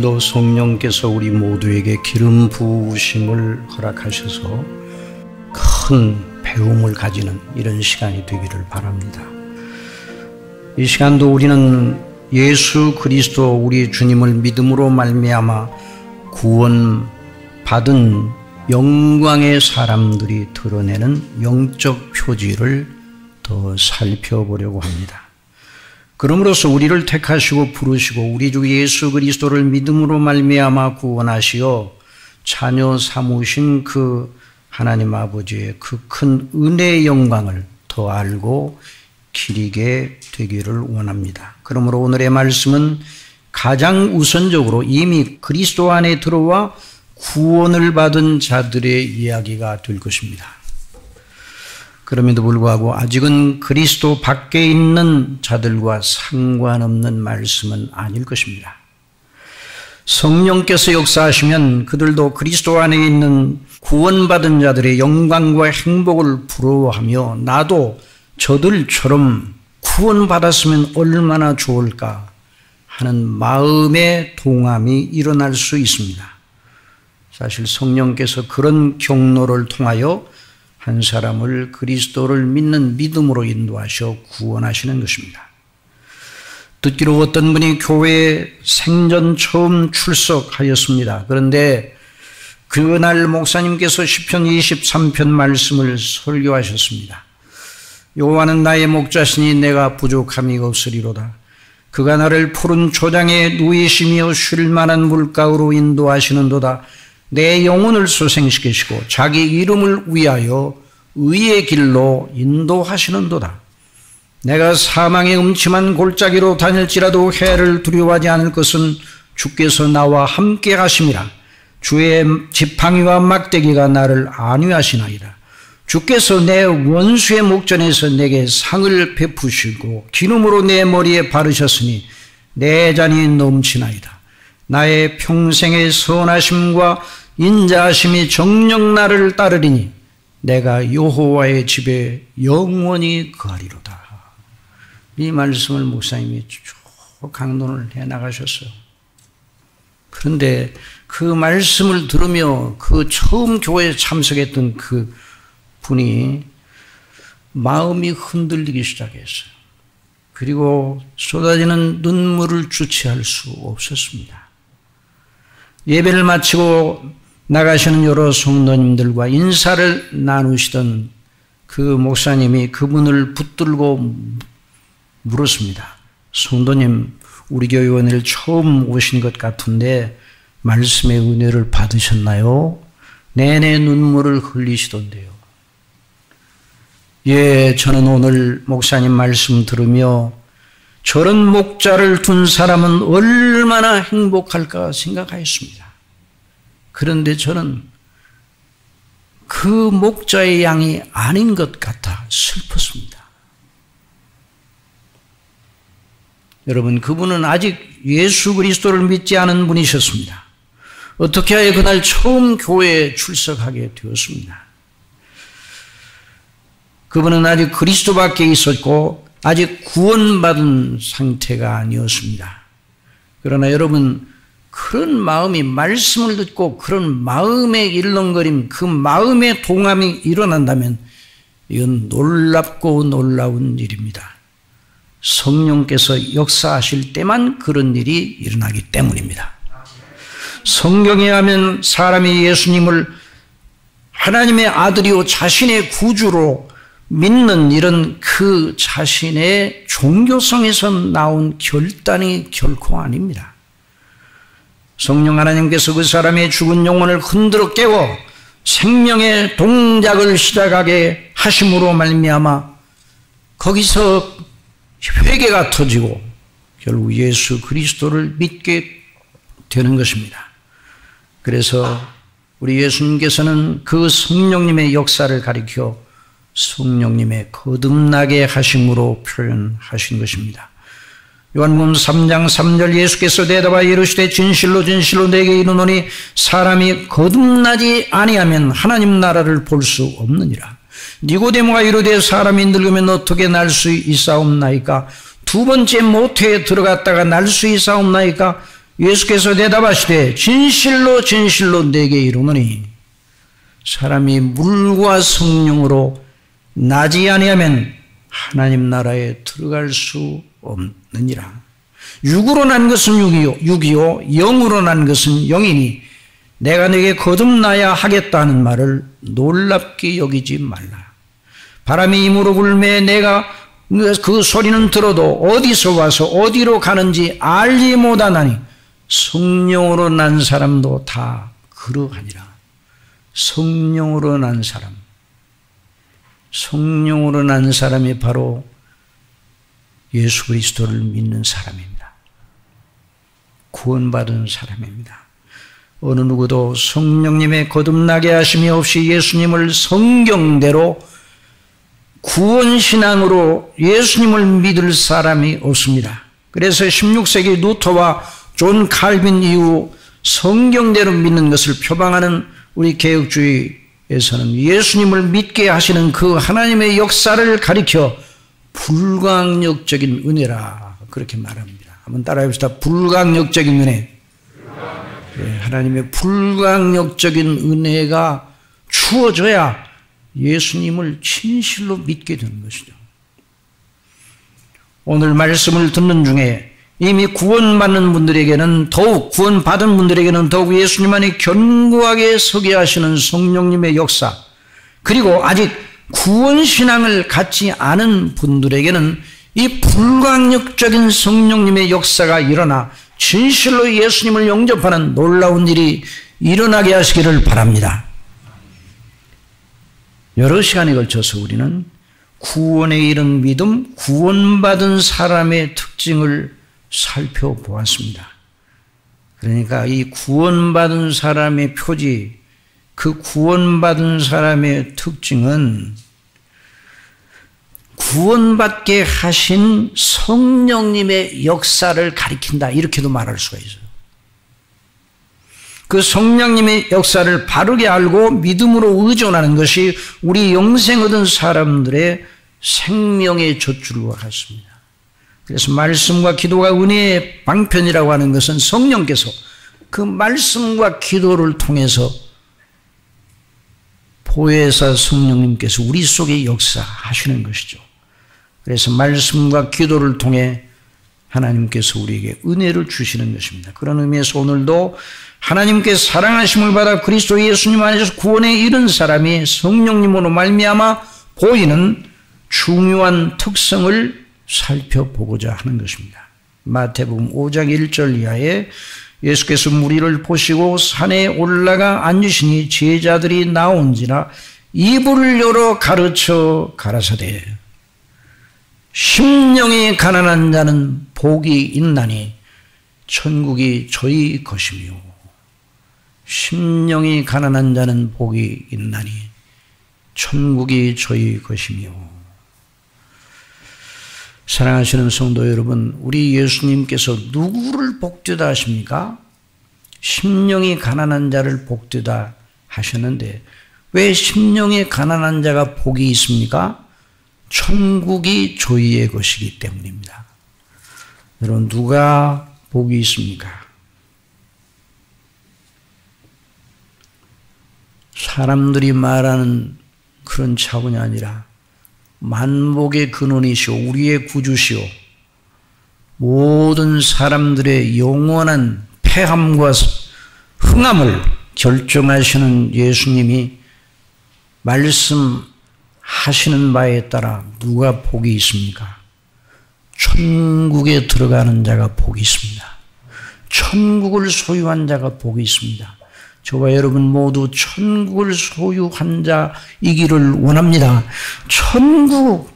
오늘도 성령께서 우리 모두에게 기름 부으심을 허락하셔서 큰 배움을 가지는 이런 시간이 되기를 바랍니다. 이 시간도 우리는 예수 그리스도 우리 주님을 믿음으로 말미암아 구원받은 영광의 사람들이 드러내는 영적 표지를 더 살펴보려고 합니다. 그러므로서 우리를 택하시고 부르시고 우리 주 예수 그리스도를 믿음으로 말미암아 구원하시어 자녀 삼으신 그 하나님 아버지의 그 큰 은혜의 영광을 더 알고 기리게 되기를 원합니다. 그러므로 오늘의 말씀은 가장 우선적으로 이미 그리스도 안에 들어와 구원을 받은 자들의 이야기가 될 것입니다. 그럼에도 불구하고 아직은 그리스도 밖에 있는 자들과 상관없는 말씀은 아닐 것입니다. 성령께서 역사하시면 그들도 그리스도 안에 있는 구원받은 자들의 영광과 행복을 부러워하며 나도 저들처럼 구원받았으면 얼마나 좋을까 하는 마음의 동함이 일어날 수 있습니다. 사실 성령께서 그런 경로를 통하여 한 사람을 그리스도를 믿는 믿음으로 인도하셔 구원하시는 것입니다. 듣기로 어떤 분이 교회에 생전 처음 출석하였습니다. 그런데 그날 목사님께서 시편 23편 말씀을 설교하셨습니다. 여호와는 나의 목자시니 내가 부족함이 없으리로다. 그가 나를 푸른 초장에 누이시며 쉴 만한 물가로 인도하시는도다. 내 영혼을 소생시키시고 자기 이름을 위하여 의의 길로 인도하시는도다. 내가 사망의 음침한 골짜기로 다닐지라도 해를 두려워하지 않을 것은 주께서 나와 함께 하심이라. 주의 지팡이와 막대기가 나를 안위하시나이다. 주께서 내 원수의 목전에서 내게 상을 베푸시고 기름으로 내 머리에 바르셨으니 내 잔이 넘치나이다. 나의 평생의 선하심과 인자하심이 정녕 나를 따르리니 내가 여호와의 집에 영원히 거하리로다. 이 말씀을 목사님이 쭉 강론을 해나가셨어요. 그런데 그 말씀을 들으며 그 처음 교회에 참석했던 그 분이 마음이 흔들리기 시작했어요. 그리고 쏟아지는 눈물을 주체할 수 없었습니다. 예배를 마치고 나가시는 여러 성도님들과 인사를 나누시던 그 목사님이 그분을 붙들고 물었습니다. 성도님, 우리 교회 오늘 처음 오신 것 같은데 말씀의 은혜를 받으셨나요? 내내 눈물을 흘리시던데요. 예, 저는 오늘 목사님 말씀 들으며 저런 목자를 둔 사람은 얼마나 행복할까 생각하였습니다. 그런데 저는 그 목자의 양이 아닌 것 같아 슬펐습니다. 여러분, 그분은 아직 예수 그리스도를 믿지 않은 분이셨습니다. 어떻게 하여 그날 처음 교회에 출석하게 되었습니다. 그분은 아직 그리스도 밖에 있었고 아직 구원받은 상태가 아니었습니다. 그러나 여러분, 그런 마음이 말씀을 듣고 그런 마음의 일렁거림, 그 마음의 동함이 일어난다면 이건 놀랍고 놀라운 일입니다. 성령께서 역사하실 때만 그런 일이 일어나기 때문입니다. 성경에 하면 사람이 예수님을 하나님의 아들이요 자신의 구주로 믿는 이런 그 자신의 종교성에서 나온 결단이 결코 아닙니다. 성령 하나님께서 그 사람의 죽은 영혼을 흔들어 깨워 생명의 동작을 시작하게 하심으로 말미암아 거기서 회개가 터지고 결국 예수 그리스도를 믿게 되는 것입니다. 그래서 우리 예수님께서는 그 성령님의 역사를 가리켜 성령님의 거듭나게 하심으로 표현하신 것입니다. 요한복음 3장 3절 예수께서 대답하여 이르시되 진실로 진실로 내게 이르노니 사람이 거듭나지 아니하면 하나님 나라를 볼 수 없느니라. 니고데모가 이르되 사람이 늙으면 어떻게 날 수 있사옵나이까? 두 번째 모태에 들어갔다가 날 수 있사옵나이까? 예수께서 대답하시되 진실로 진실로 내게 이르노니 사람이 물과 성령으로 나지 아니하면 하나님 나라에 들어갈 수 없느니라. 육으로 난 것은 육이요 영으로 난 것은 영이니 내가 네게 거듭나야 하겠다는 말을 놀랍게 여기지 말라. 바람이 힘으로 불매 내가 그 소리는 들어도 어디서 와서 어디로 가는지 알지 못하나니 성령으로 난 사람도 다 그러하니라. 성령으로 난 사람, 성령으로 난 사람이 바로 예수 그리스도를 믿는 사람입니다. 구원받은 사람입니다. 어느 누구도 성령님의 거듭나게 하심이 없이 예수님을 성경대로 구원신앙으로 예수님을 믿을 사람이 없습니다. 그래서 16세기 루터와 존 칼빈 이후 성경대로 믿는 것을 표방하는 우리 개혁주의에서는 예수님을 믿게 하시는 그 하나님의 역사를 가리켜 불강력적인 은혜라 그렇게 말합니다. 한번 따라해봅시다. 불강력적인 은혜. 네, 하나님의 불강력적인 은혜가 주어져야 예수님을 진실로 믿게 되는 것이죠. 오늘 말씀을 듣는 중에 이미 구원받는 분들에게는 더욱, 구원받은 분들에게는 더욱 예수님 안에 견고하게 서게 하시는 성령님의 역사, 그리고 아직 구원신앙을 갖지 않은 분들에게는 이 불강력적인 성령님의 역사가 일어나 진실로 예수님을 영접하는 놀라운 일이 일어나게 하시기를 바랍니다. 여러 시간에 걸쳐서 우리는 구원에 이른 믿음, 구원받은 사람의 특징을 살펴보았습니다. 그러니까 이 구원받은 사람의 표지, 그 구원받은 사람의 특징은 구원받게 하신 성령님의 역사를 가리킨다, 이렇게도 말할 수가 있어요. 그 성령님의 역사를 바르게 알고 믿음으로 의존하는 것이 우리 영생 얻은 사람들의 생명의 젖줄과 같습니다. 그래서 말씀과 기도가 은혜의 방편이라고 하는 것은 성령께서 그 말씀과 기도를 통해서 보혜사 성령님께서 우리 속에 역사하시는 것이죠. 그래서 말씀과 기도를 통해 하나님께서 우리에게 은혜를 주시는 것입니다. 그런 의미에서 오늘도 하나님께 사랑하심을 받아 그리스도 예수님 안에서 구원에 이른 사람이 성령님으로 말미암아 보이는 중요한 특성을 살펴보고자 하는 것입니다. 마태복음 5장 1절 이하에 예수께서 무리를 보시고 산에 올라가 앉으시니 제자들이 나온지라 이불을 열어 가르쳐 가라사대 심령이 가난한 자는 복이 있나니 천국이 저희 것이며 심령이 가난한 자는 복이 있나니 천국이 저희 것이며. 사랑하시는 성도 여러분, 우리 예수님께서 누구를 복되다 하십니까? 심령이 가난한 자를 복되다 하셨는데 왜 심령이 가난한 자가 복이 있습니까? 천국이 저희의 것이기 때문입니다. 여러분, 누가 복이 있습니까? 사람들이 말하는 그런 차원이 아니라 만복의 근원이시오, 우리의 구주시오, 모든 사람들의 영원한 패함과 흥함을 결정하시는 예수님이 말씀하시는 바에 따라 누가 복이 있습니까? 천국에 들어가는 자가 복이 있습니다. 천국을 소유한 자가 복이 있습니다. 저와 여러분 모두 천국을 소유한 자이기를 원합니다. 천국,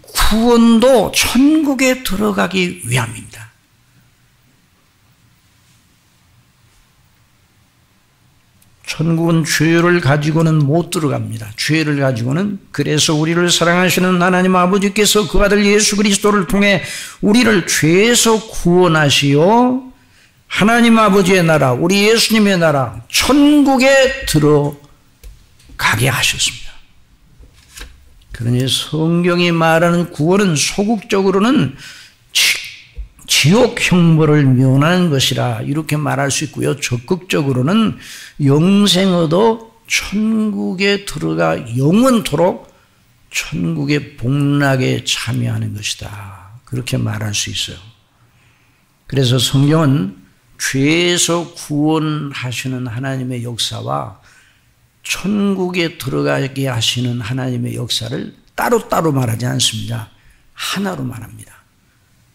구원도 천국에 들어가기 위함입니다. 천국은 죄를 가지고는 못 들어갑니다. 죄를 가지고는. 그래서 우리를 사랑하시는 하나님 아버지께서 그 아들 예수 그리스도를 통해 우리를 죄에서 구원하시어 하나님 아버지의 나라, 우리 예수님의 나라, 천국에 들어가게 하셨습니다. 그러니 성경이 말하는 구원은 소극적으로는 지옥 형벌을 면하는 것이라 이렇게 말할 수 있고요. 적극적으로는 영생 얻어 천국에 들어가 영원토록 천국의 복락에 참여하는 것이다. 그렇게 말할 수 있어요. 그래서 성경은 죄에서 구원하시는 하나님의 역사와 천국에 들어가게 하시는 하나님의 역사를 따로따로 말하지 않습니다. 하나로 말합니다.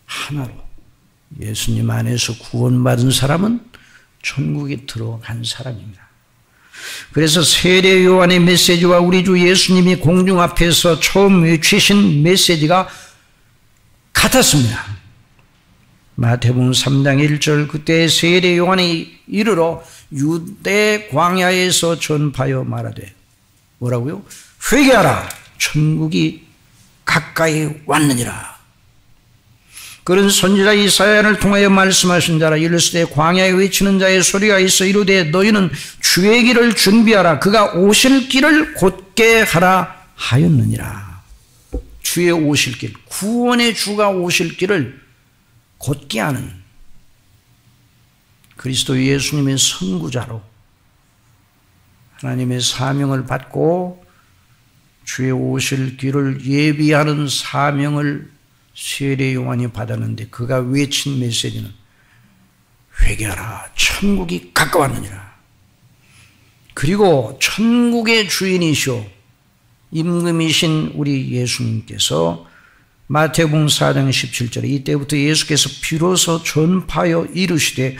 하나로. 예수님 안에서 구원받은 사람은 천국에 들어간 사람입니다. 그래서 세례 요한의 메시지와 우리 주 예수님이 공중 앞에서 처음 외치신 메시지가 같았습니다. 마태복음 3장 1절 그때 세례 요한이 이르러 유대 광야에서 전파하여 말하되 뭐라고요? 회개하라 천국이 가까이 왔느니라. 그런 선지자 이사야를 통하여 말씀하신 자라 이르시되 광야에 외치는 자의 소리가 있어 이르되 너희는 주의 길을 준비하라 그가 오실 길을 곧게 하라 하였느니라. 주의 오실 길, 구원의 주가 오실 길을 곧게 하는 그리스도 예수님의 선구자로 하나님의 사명을 받고 주의 오실 길을 예비하는 사명을 세례 요한이 받았는데 그가 외친 메시지는 회개하라 천국이 가까웠느니라. 그리고 천국의 주인이시오 임금이신 우리 예수님께서 마태복음 4장 17절에 이때부터 예수께서 비로소 전파하여 이르시되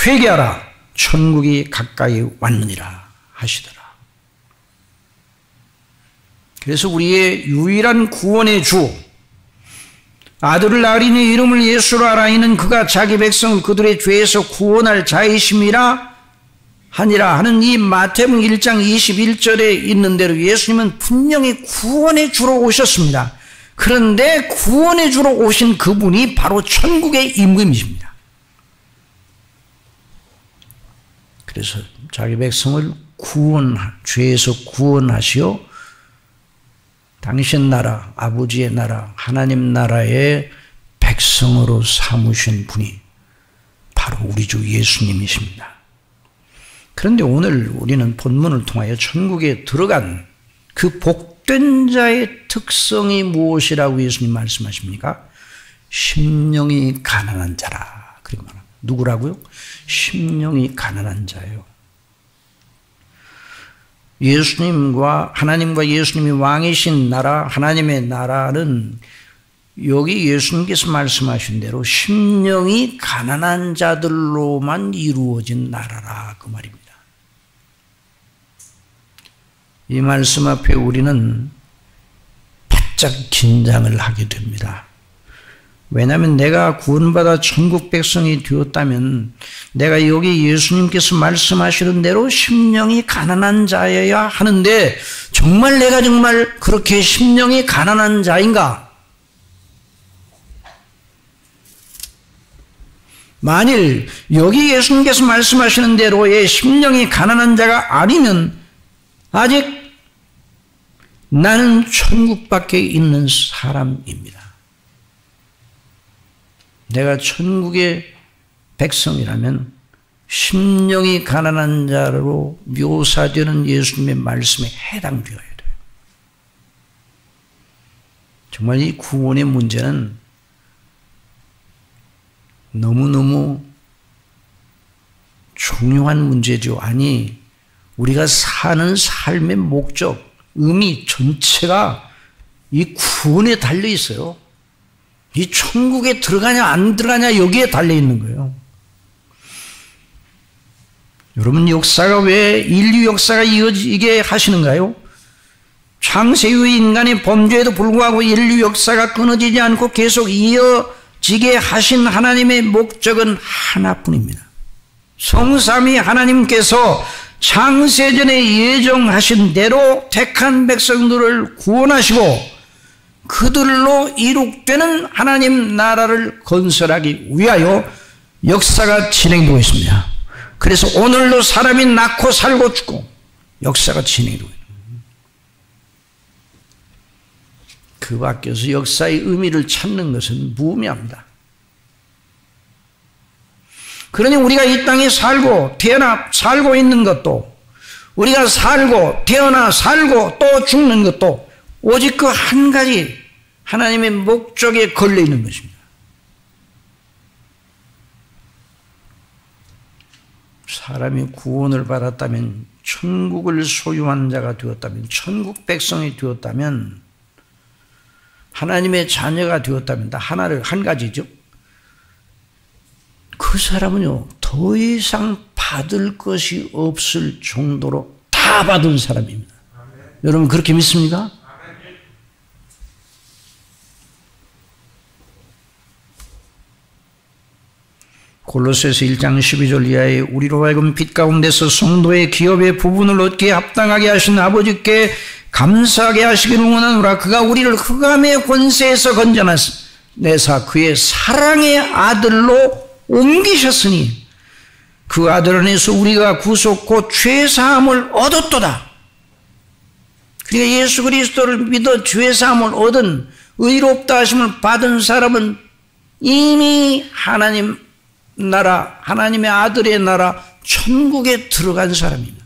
회개하라 천국이 가까이 왔느니라 하시더라. 그래서 우리의 유일한 구원의 주 아들을 낳으리니 이름을 예수로 하라 이는 그가 자기 백성을 그들의 죄에서 구원할 자이심이라 하니라 하는 이 마태복음 1장 21절에 있는 대로 예수님은 분명히 구원의 주로 오셨습니다. 그런데 구원의 주로 오신 그분이 바로 천국의 임금이십니다. 그래서 자기 백성을 죄에서 구원하시어 당신 나라, 아버지의 나라, 하나님 나라의 백성으로 삼으신 분이 바로 우리 주 예수님이십니다. 그런데 오늘 우리는 본문을 통하여 천국에 들어간 그 복된 자의 특성이 무엇이라고 예수님 말씀하십니까? 심령이 가난한 자라. 그리고 말합니다. 누구라고요? 심령이 가난한 자예요. 하나님과 예수님이 왕이신 나라, 하나님의 나라는 여기 예수님께서 말씀하신 대로 심령이 가난한 자들로만 이루어진 나라라 그 말입니다. 이 말씀 앞에 우리는 바짝 긴장을 하게 됩니다. 왜냐하면 내가 구원받아 천국 백성이 되었다면 내가 여기 예수님께서 말씀하시는 대로 심령이 가난한 자여야 하는데 정말 내가 정말 그렇게 심령이 가난한 자인가? 만일 여기 예수님께서 말씀하시는 대로의 심령이 가난한 자가 아니면 아직 나는 천국 밖에 있는 사람입니다. 내가 천국의 백성이라면 심령이 가난한 자로 묘사되는 예수님의 말씀에 해당되어야 돼요. 정말 이 구원의 문제는 너무너무 중요한 문제죠. 아니, 우리가 사는 삶의 목적, 의미 전체가 이 구원에 달려 있어요. 이 천국에 들어가냐 안 들어가냐 여기에 달려 있는 거예요. 여러분 역사가 왜 인류 역사가 이어지게 하시는가요? 창세 이후의 인간의 범죄에도 불구하고 인류 역사가 끊어지지 않고 계속 이어지게 하신 하나님의 목적은 하나뿐입니다. 성삼위 하나님께서 창세전에 예정하신 대로 택한 백성들을 구원하시고 그들로 이룩되는 하나님 나라를 건설하기 위하여 역사가 진행되고 있습니다. 그래서 오늘도 사람이 낳고 살고 죽고 역사가 진행되고 있습니다. 그 밖에서 역사의 의미를 찾는 것은 무의미합니다. 그러니 우리가 이 땅에 살고 태어나 살고 있는 것도, 우리가 살고 태어나 살고 또 죽는 것도 오직 그 한 가지 하나님의 목적에 걸려 있는 것입니다. 사람이 구원을 받았다면, 천국을 소유한 자가 되었다면, 천국 백성이 되었다면, 하나님의 자녀가 되었다면, 다 한 가지죠. 그 사람은요, 더 이상 받을 것이 없을 정도로 다 받은 사람입니다. 여러분 그렇게 믿습니까? 골로새서 1장 12절 이하에 우리로 하여금 빛 가운데서 성도의 기업의 부분을 얻기에 합당하게 하신 아버지께 감사하게 하시기를 원하노라. 그가 우리를 흑암의 권세에서 건져내사 그의 사랑의 아들로 옮기셨으니 그 아들 안에서 우리가 구속고 죄사함을 얻었도다. 그러니까 예수 그리스도를 믿어 죄사함을 얻은, 의롭다 하심을 받은 사람은 이미 하나님 나라, 하나님의 아들의 나라 천국에 들어간 사람입니다.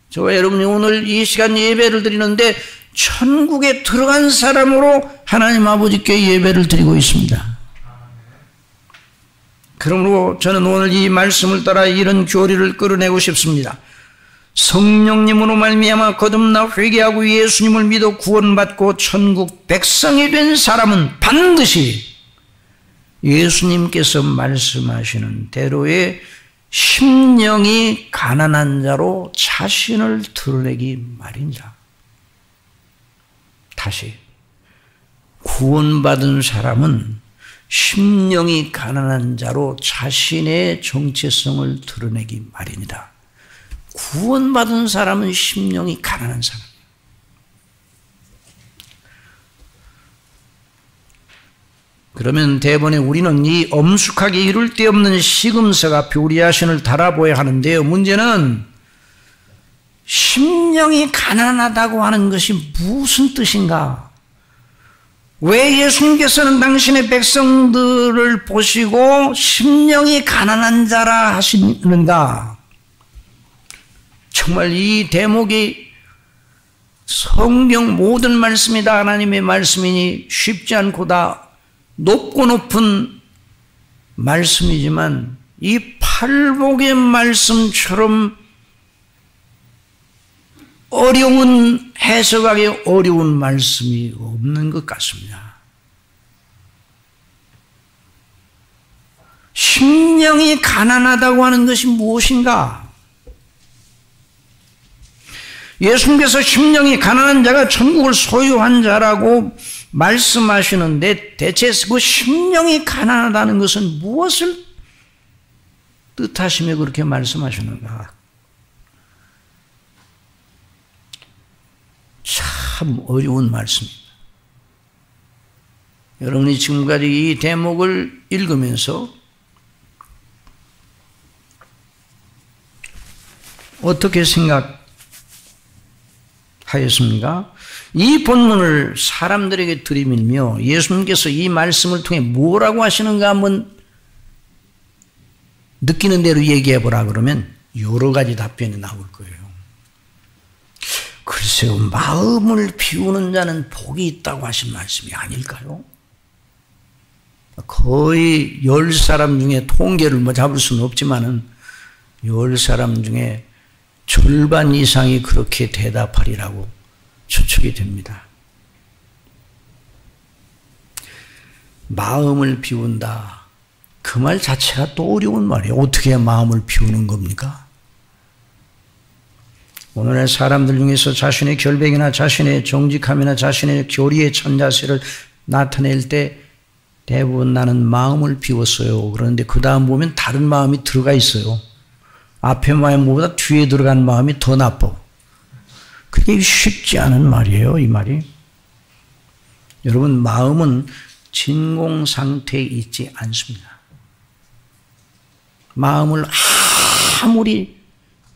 저와 여러분이 오늘 이 시간 예배를 드리는데 천국에 들어간 사람으로 하나님 아버지께 예배를 드리고 있습니다. 그러므로 저는 오늘 이 말씀을 따라 이런 교리를 끌어내고 싶습니다. 성령님으로 말미암아 거듭나 회개하고 예수님을 믿어 구원받고 천국 백성이 된 사람은 반드시 예수님께서 말씀하시는 대로의 심령이 가난한 자로 자신을 드러내기 마련이다. 다시, 구원받은 사람은 심령이 가난한 자로 자신의 정체성을 드러내기 마련이다. 구원받은 사람은 심령이 가난한 사람. 그러면 대번에 우리는 이 엄숙하게 이룰 데 없는 시금석 앞에 우리 자신을 달아보아야 하는데요. 문제는 심령이 가난하다고 하는 것이 무슨 뜻인가? 왜 예수님께서는 당신의 백성들을 보시고 심령이 가난한 자라 하시는가? 정말 이 대목이 성경 모든 말씀이 다 하나님의 말씀이니 쉽지 않고 다 높고 높은 말씀이지만 이 팔복의 말씀처럼 어려운, 해석하기 어려운 말씀이 없는 것 같습니다. 심령이 가난하다고 하는 것이 무엇인가? 예수님께서 심령이 가난한 자가 천국을 소유한 자라고 말씀하시는데 대체 그 심령이 가난하다는 것은 무엇을 뜻하시며 그렇게 말씀하시는가? 참 어려운 말씀입니다. 여러분이 지금까지 이 대목을 읽으면서 어떻게 생각하였습니까? 이 본문을 사람들에게 들이밀며 예수님께서 이 말씀을 통해 뭐라고 하시는가 한번 느끼는 대로 얘기해 보라 그러면 여러 가지 답변이 나올 거예요. 글쎄요, 마음을 비우는 자는 복이 있다고 하신 말씀이 아닐까요? 거의 10사람 중에 통계를 뭐 잡을 수는 없지만은 10사람 중에 절반 이상이 그렇게 대답하리라고 추측이 됩니다. 마음을 비운다. 그 말 자체가 또 어려운 말이에요. 어떻게 마음을 비우는 겁니까? 오늘날 사람들 중에서 자신의 결백이나 자신의 정직함이나 자신의 교리의 천자세를 나타낼 때 대부분 나는 마음을 비웠어요. 그런데 그 다음 보면 다른 마음이 들어가 있어요. 앞에 마음보다 뒤에 들어간 마음이 더 나빠. 그게 쉽지 않은 말이에요, 이 말이. 여러분, 마음은 진공 상태에 있지 않습니다. 마음을 아무리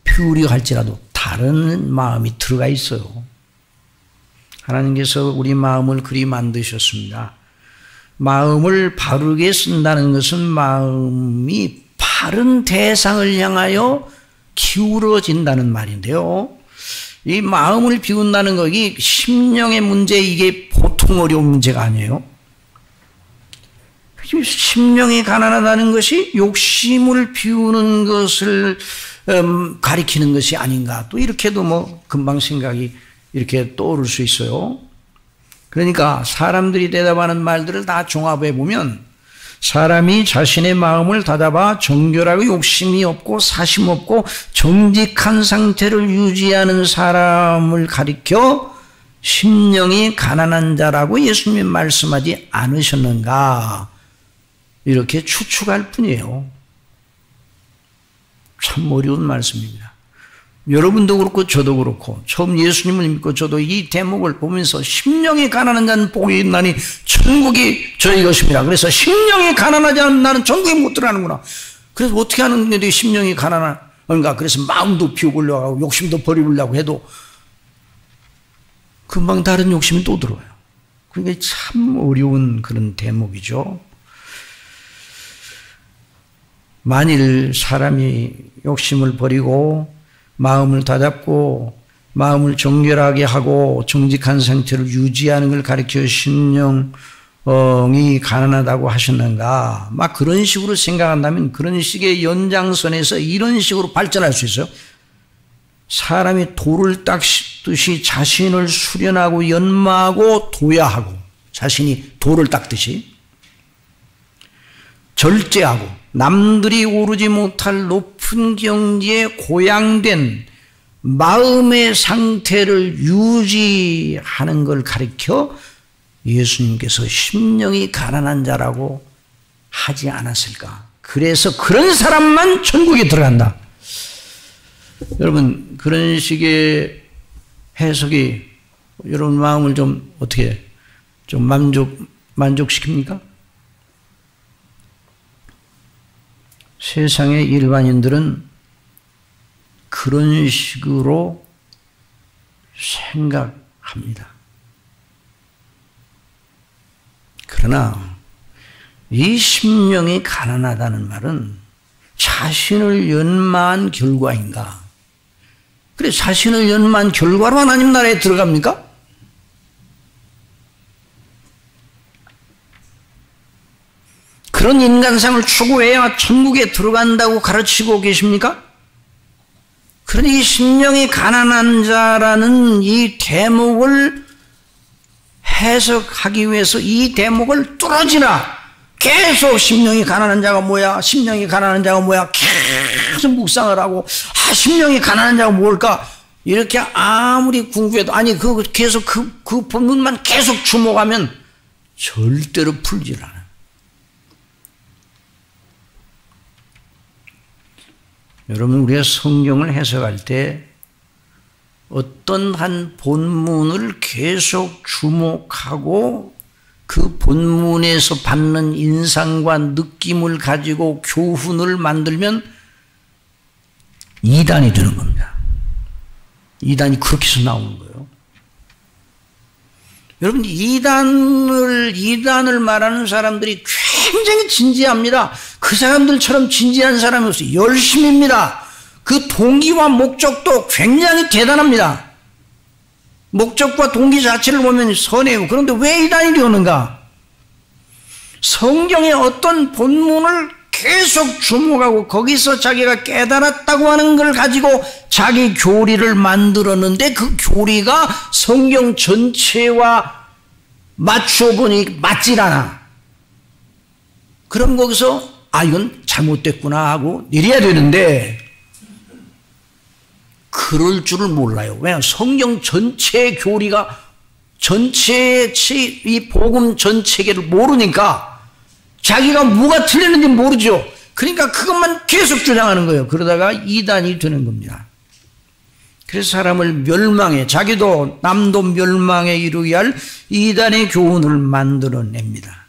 비우려 할지라도 다른 마음이 들어가 있어요. 하나님께서 우리 마음을 그리 만드셨습니다. 마음을 바르게 쓴다는 것은 마음이 바른 대상을 향하여 기울어진다는 말인데요. 이 마음을 비운다는 거, 이 심령의 문제, 이게 보통 어려운 문제가 아니에요. 심령이 가난하다는 것이 욕심을 비우는 것을 가리키는 것이 아닌가. 또 이렇게도 뭐 금방 생각이 이렇게 떠오를 수 있어요. 그러니까 사람들이 대답하는 말들을 다 종합해 보면 사람이 자신의 마음을 다잡아 정결하고 욕심이 없고 사심 없고 정직한 상태를 유지하는 사람을 가리켜 심령이 가난한 자라고 예수님이 말씀하지 않으셨는가, 이렇게 추측할 뿐이에요. 참 어려운 말씀입니다. 여러분도 그렇고 저도 그렇고 처음 예수님을 믿고 저도 이 대목을 보면서 심령이 가난한 자는 복이 있나니 천국이 저희 것입니다. 그래서 심령이 가난하지 않으면 나는 천국에 못 들어가는구나. 그래서 어떻게 하는데 심령이 가난한가? 그래서 마음도 비우려고 하고 욕심도 버리려고 해도 금방 다른 욕심이 또 들어와요. 그게 참 어려운 그런 대목이죠. 만일 사람이 욕심을 버리고 마음을 다잡고 마음을 정결하게 하고 정직한 상태를 유지하는 걸 가리켜 심령이 가난하다고 하셨는가, 막 그런 식으로 생각한다면 그런 식의 연장선에서 이런 식으로 발전할 수 있어요. 사람이 돌을 닦듯이 자신을 수련하고 연마하고 도야하고, 자신이 돌을 닦듯이 절제하고 남들이 오르지 못할 높은 경지에 고양된 마음의 상태를 유지하는 걸 가리켜 예수님께서 심령이 가난한 자라고 하지 않았을까. 그래서 그런 사람만 천국에 들어간다. 여러분, 그런 식의 해석이 여러분 마음을 좀 어떻게 좀 만족시킵니까? 세상의 일반인들은 그런 식으로 생각합니다. 그러나 이 심령이 가난하다는 말은 자신을 연마한 결과인가? 그래, 자신을 연마한 결과로 하나님 나라에 들어갑니까? 그런 인간상을 추구해야 천국에 들어간다고 가르치고 계십니까? 그러니 이 심령이 가난한 자라는 이 대목을 해석하기 위해서 이 대목을 뚫어지나 계속 심령이 가난한 자가 뭐야? 심령이 가난한 자가 뭐야? 계속 묵상을 하고, 심령이 가난한 자가 뭘까? 이렇게 아무리 궁금해도, 아니, 계속 그 본문만 계속 주목하면 절대로 풀질 않아요. 여러분, 우리가 성경을 해석할 때 어떤 한 본문을 계속 주목하고 그 본문에서 받는 인상과 느낌을 가지고 교훈을 만들면 이단이 되는 겁니다. 이단이 그렇게 해서 나오는 거예요. 여러분, 이단을 말하는 사람들이 굉장히 진지합니다. 그 사람들처럼 진지한 사람이 없어요. 열심입니다. 그 동기와 목적도 굉장히 대단합니다. 목적과 동기 자체를 보면 선해요. 그런데 왜 이단이 되었는가? 성경의 어떤 본문을 계속 주목하고 거기서 자기가 깨달았다고 하는 걸 가지고 자기 교리를 만들었는데 그 교리가 성경 전체와 맞춰보니 맞질 않아. 그럼 거기서 이건 잘못됐구나 하고 이래야 되는데 그럴 줄을 몰라요. 왜냐하면 성경 전체의 교리가 전체의 이 복음 전 체계를 모르니까 자기가 뭐가 틀렸는지 모르죠. 그러니까 그것만 계속 주장하는 거예요. 그러다가 이단이 되는 겁니다. 그래서 사람을 멸망해, 자기도 남도 멸망에 이르게 할 이단의 교훈을 만들어냅니다.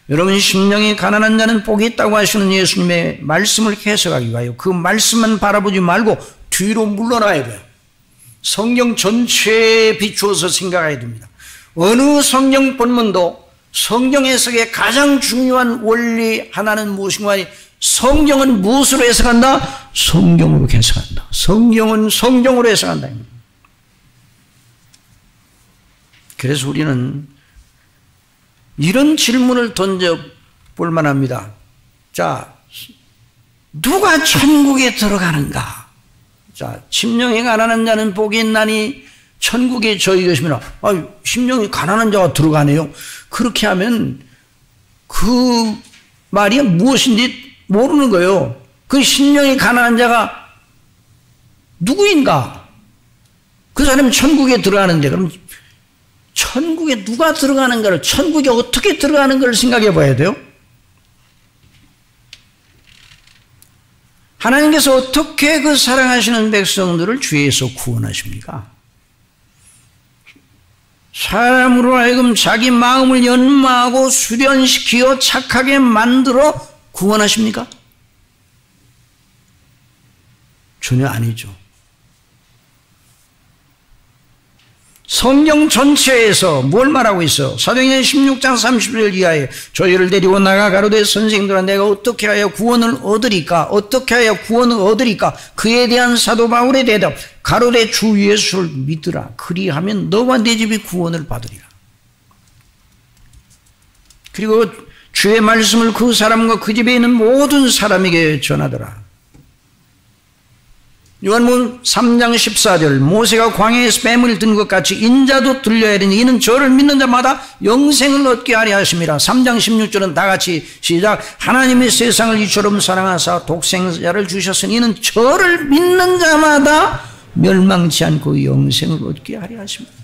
여러분, 심령이 가난한 자는 복이 있다고 하시는 예수님의 말씀을 해석하기 위하여 그 말씀만 바라보지 말고 뒤로 물러나야 돼요. 성경 전체에 비추어서 생각해야 됩니다. 어느 성경 본문도 성경 해석의 가장 중요한 원리 하나는 무엇인가 하니, 성경은 무엇으로 해석한다? 성경으로 해석한다. 성경은 성경으로 해석한다. 그래서 우리는 이런 질문을 던져볼 만합니다. 자, 누가 천국에 들어가는가? 자, 심령이 가난한 자는 복이 있나니 천국에 저희 계시면, 심령이 가난한 자가 들어가네요. 그렇게 하면 그 말이 무엇인지 모르는 거예요. 그 심령이 가난한 자가 누구인가? 그 사람이 천국에 들어가는데, 그럼 천국에 누가 들어가는가를, 천국에 어떻게 들어가는가를 생각해 봐야 돼요. 하나님께서 어떻게 그 사랑하시는 백성들을 죄에서 구원하십니까? 사람으로 하여금 자기 마음을 연마하고 수련시키어 착하게 만들어 구원하십니까? 전혀 아니죠. 성경 전체에서 뭘 말하고 있어? 사도행전 16장 30절 이하에 저희를 데리고 나가 가로되 선생들아 내가 어떻게 하여 구원을 얻으리까? 어떻게 하여 구원을 얻으리까? 그에 대한 사도 바울의 대답, 가로되 주 예수를 믿으라. 그리하면 너와 네 집이 구원을 받으리라. 그리고 주의 말씀을 그 사람과 그 집에 있는 모든 사람에게 전하더라. 요한복음 3장 14절, 모세가 광야에서 뱀을 든 것 같이 인자도 들려야 하리니 이는 저를 믿는 자마다 영생을 얻게 하려 하심이라. 3장 16절은 다 같이 시작. 하나님이 세상을 이처럼 사랑하사 독생자를 주셨으니 이는 저를 믿는 자마다 멸망치 않고 영생을 얻게 하려 하십니다.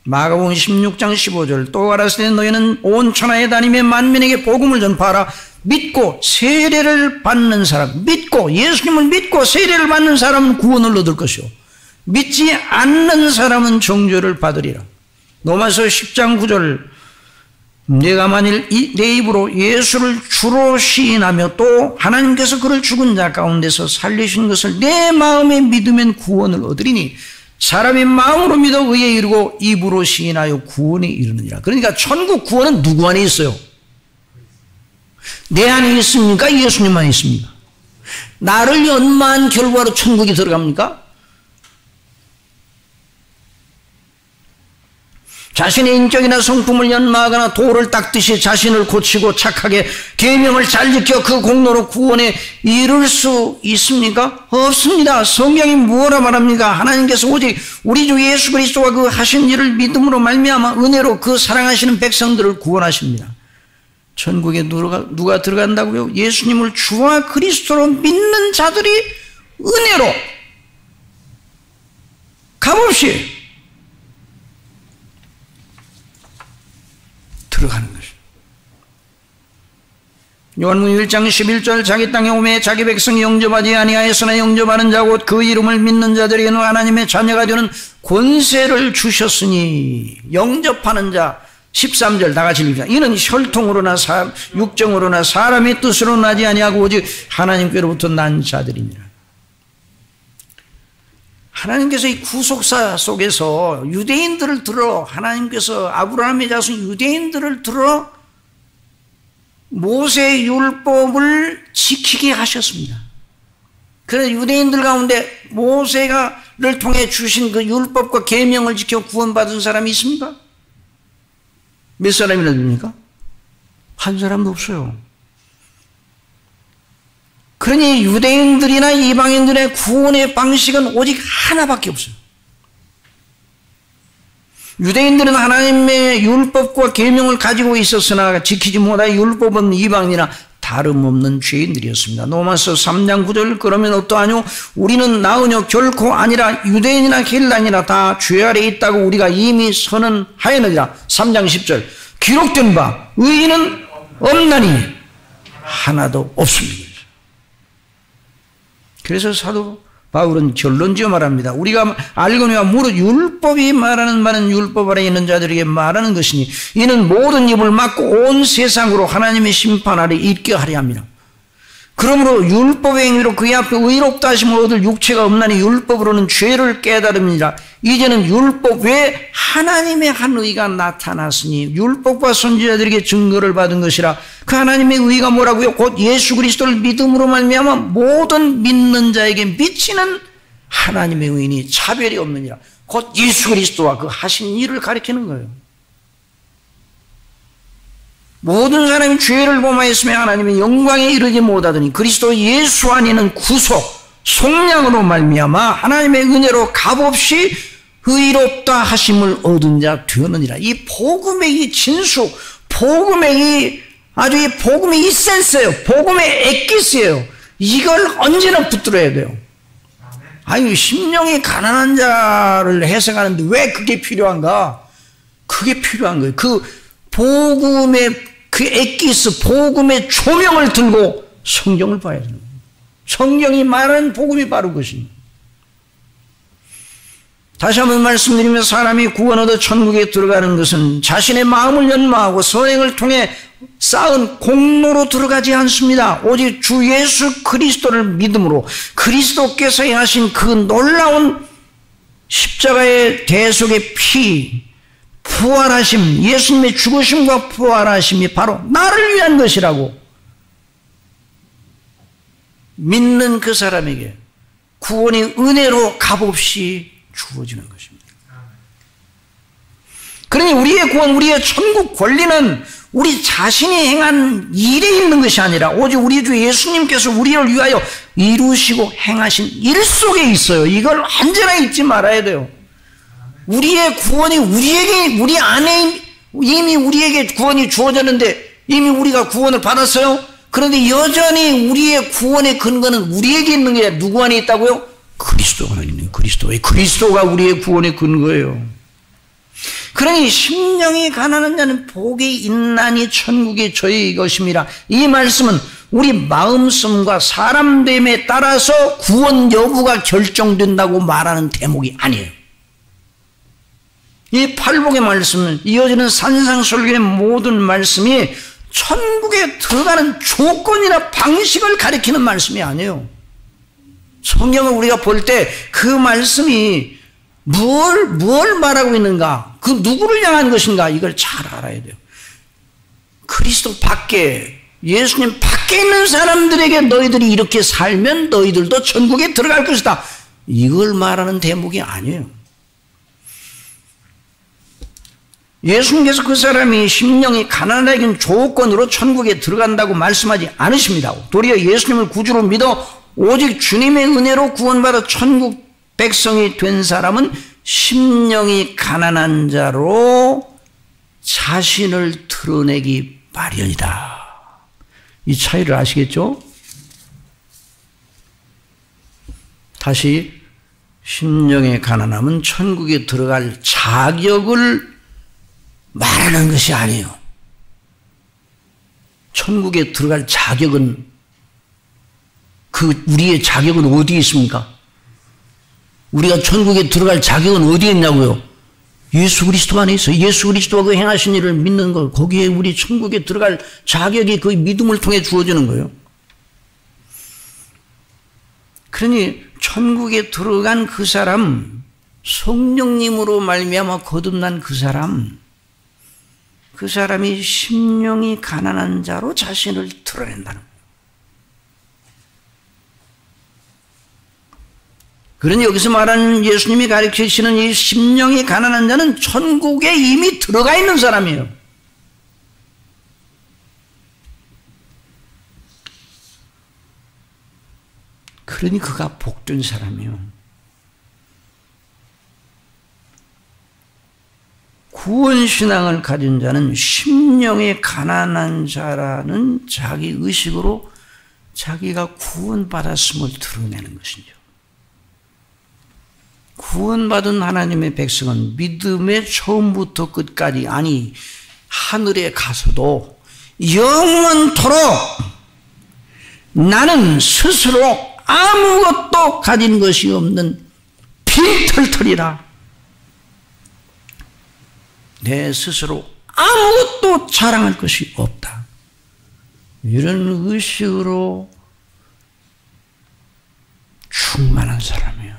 마가복음 16장 15절, 또 가라사대 너희는 온 천하에 다니며 만민에게 복음을 전파하라. 믿고 세례를 받는 사람, 믿고 예수님을 믿고 세례를 받는 사람은 구원을 얻을 것이요 믿지 않는 사람은 정죄를 받으리라. 로마서 10장 9절, 내가 만일 내 입으로 예수를 주로 시인하며 또 하나님께서 그를 죽은 자 가운데서 살리신 것을 내 마음에 믿으면 구원을 얻으리니 사람이 마음으로 믿어 의에 이르고 입으로 시인하여 구원에 이르느니라. 그러니까 천국 구원은 누구 안에 있어요? 내 안에 있습니까? 예수님 안에 있습니까? 나를 연마한 결과로 천국에 들어갑니까? 자신의 인격이나 성품을 연마하거나 돌을 닦듯이 자신을 고치고 착하게 계명을 잘 지켜 그 공로로 구원에 이룰 수 있습니까? 없습니다. 성경이 뭐라 말합니까? 하나님께서 오직 우리 주 예수 그리스도가 그 하신 일을 믿음으로 말미암아 은혜로 그 사랑하시는 백성들을 구원하십니다. 천국에 누가 들어간다고요? 예수님을 주와 그리스도로 믿는 자들이 은혜로 값없이 들어가는 것이죠. 요한복음 1장 11절, 자기 땅에 오매 자기 백성이 영접하지 아니하였으나 영접하는 자 곧 그 이름을 믿는 자들에게는 하나님의 자녀가 되는 권세를 주셨으니. 영접하는 자 13절 다 같이 읽자. 이는 혈통으로나 육정으로나 사람의 뜻으로 나지 아니하고 오직 하나님께로부터 난 자들이니라. 하나님께서 이 구속사 속에서 유대인들을 들어, 하나님께서 아브라함의 자손 유대인들을 들어 모세의 율법을 지키게 하셨습니다. 그래서 유대인들 가운데 모세를 통해 주신 그 율법과 계명을 지켜 구원받은 사람이 있습니까? 몇 사람이나 됩니까? 한 사람도 없어요. 그러니 유대인들이나 이방인들의 구원의 방식은 오직 하나밖에 없어요. 유대인들은 하나님의 율법과 계명을 가지고 있었으나 지키지 못하여 율법은 이방인이나 다름없는 죄인들이었습니다. 로마서 3장 9절, 그러면 어떠하뇨? 우리는 나으뇨? 결코 아니라 유대인이나 헬라인이나 다 죄 아래 있다고 우리가 이미 선언하였느니라. 3장 10절, 기록된 바 의인은 없나니 하나도 없습니다. 그래서 사도 바울은 결론지어 말합니다. 우리가 알거니와 무릇 율법이 말하는 말은 율법 아래 있는 자들에게 말하는 것이니 이는 모든 입을 막고 온 세상으로 하나님의 심판 아래 있게 하려 합니다. 그러므로 율법의 행위로 그의 앞에 의롭다 하심을 얻을 육체가 없나니 율법으로는 죄를 깨달음이니라. 이제는 율법 외에 하나님의 한 의가 나타났으니 율법과 선지자들에게 증거를 받은 것이라. 그 하나님의 의가 뭐라고요? 곧 예수 그리스도를 믿음으로 말미암아 모든 믿는 자에게 미치는 하나님의 의인이 차별이 없느니라. 곧 예수 그리스도와 그 하신 일을 가리키는 거예요. 모든 사람이 죄를 범하였으며 하나님의 영광에 이르지 못하더니 그리스도 예수 안에는 구속, 속량으로 말미암아 하나님의 은혜로 값없이 의롭다 하심을 얻은 자 되었느니라. 이 복음의 이 진수, 복음의 아주 이 복음의 이센스예요. 복음의 엑기스예요. 이걸 언제나 붙들어야 돼요. 아니, 심령이 가난한 자를 해석하는데 왜 그게 필요한가? 그게 필요한 거예요. 그 복음의 그 엑기스, 복음의 조명을 들고 성경을 봐야 되는 거예요. 성경이 말하는 복음이 바로 그것입니다. 다시 한번 말씀드리면 사람이 구원 얻어 천국에 들어가는 것은 자신의 마음을 연마하고 선행을 통해 쌓은 공로로 들어가지 않습니다. 오직 주 예수 그리스도를 믿음으로 그리스도께서 행하신 그 놀라운 십자가의 대속의 피, 부활하심, 예수님의 죽으심과 부활하심이 바로 나를 위한 것이라고 믿는 그 사람에게 구원이 은혜로 값없이 주어지는 것입니다. 그러니 우리의 구원, 우리의 천국 권리는 우리 자신이 행한 일에 있는 것이 아니라 오직 우리 주 예수님께서 우리를 위하여 이루시고 행하신 일 속에 있어요. 이걸 언제나 잊지 말아야 돼요. 우리의 구원이 우리 안에 이미 우리에게 구원이 주어졌는데 이미 우리가 구원을 받았어요. 그런데 여전히 우리의 구원의 근거는 우리에게 있는 게 누구 안에 있다고요? 그리스도 안에 있는 그리스도가 우리의 구원의 근거예요. 그러니 심령이 가난한 자는 복이 있나니 천국이 저희 것임이라. 이 말씀은 우리 마음씀과 사람됨에 따라서 구원 여부가 결정된다고 말하는 대목이 아니에요. 이 팔복의 말씀은 이어지는 산상설교의 모든 말씀이 천국에 들어가는 조건이나 방식을 가리키는 말씀이 아니에요. 성경을 우리가 볼 때 그 말씀이 뭘 말하고 있는가, 그 누구를 향한 것인가, 이걸 잘 알아야 돼요. 그리스도 밖에, 예수님 밖에 있는 사람들에게 너희들이 이렇게 살면 너희들도 천국에 들어갈 것이다, 이걸 말하는 대목이 아니에요. 예수님께서 그 사람이 심령이 가난하긴 조건으로 천국에 들어간다고 말씀하지 않으십니다. 도리어 예수님을 구주로 믿어 오직 주님의 은혜로 구원받아 천국 백성이 된 사람은 심령이 가난한 자로 자신을 드러내기 마련이다. 이 차이를 아시겠죠? 다시, 심령의 가난함은 천국에 들어갈 자격을 말하는 것이 아니에요. 천국에 들어갈 자격은, 우리의 자격은 어디에 있습니까? 우리가 천국에 들어갈 자격은 어디에 있냐고요? 예수 그리스도 안에 있어요. 예수 그리스도가 그 행하신 일을 믿는 것, 거기에 우리 천국에 들어갈 자격이 그 믿음을 통해 주어지는 거예요. 그러니 천국에 들어간 그 사람, 성령님으로 말미암아 거듭난 그 사람이 심령이 가난한 자로 자신을 드러낸다는 거예요. 그러니 여기서 말하는 예수님이 가르치시는 이 심령이 가난한 자는 천국에 이미 들어가 있는 사람이에요. 그러니 그가 복된 사람이에요. 구원신앙을 가진 자는 심령이 가난한 자라는 자기 의식으로 자기가 구원받았음을 드러내는 것이죠. 구원받은 하나님의 백성은 믿음의 처음부터 끝까지, 아니 하늘에 가서도 영원토록 나는 스스로 아무것도 가진 것이 없는 빈털털이라. 내 스스로 아무것도 자랑할 것이 없다. 이런 의식으로 충만한 사람이에요.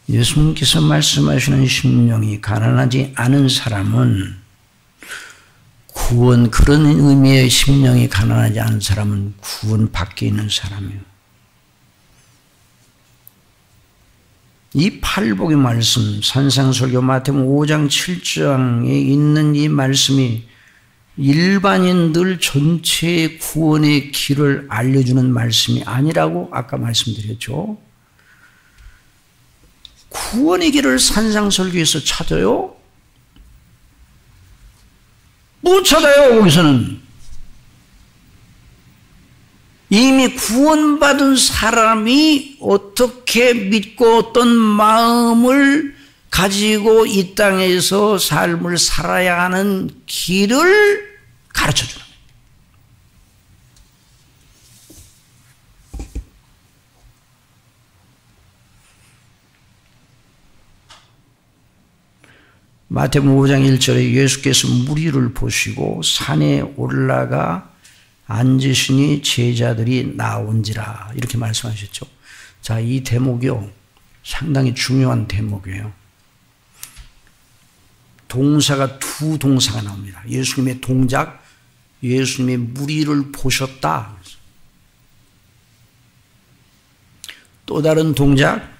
예수님께서 말씀하시는 심령이 가난하지 않은 사람은 구원, 그런 의미의 심령이 가난하지 않은 사람은 구원 밖에 있는 사람이에요. 이 팔복의 말씀, 산상설교 마태복음 5장 7장에 있는 이 말씀이 일반인들 전체의 구원의 길을 알려주는 말씀이 아니라고 아까 말씀드렸죠. 구원의 길을 산상설교에서 찾아요? 못 찾아요, 거기서는. 이미 구원받은 사람이 어떻게 믿고 어떤 마음을 가지고 이 땅에서 삶을 살아야 하는 길을 가르쳐주는 거예요. 마태복음 5장 1절에 예수께서 무리를 보시고 산에 올라가 앉으시니 제자들이 나온지라 이렇게 말씀하셨죠. 자, 이 대목이요, 상당히 중요한 대목이에요. 동사가 두 동사가 나옵니다. 예수님의 동작, 예수님의 무리를 보셨다. 또 다른 동작,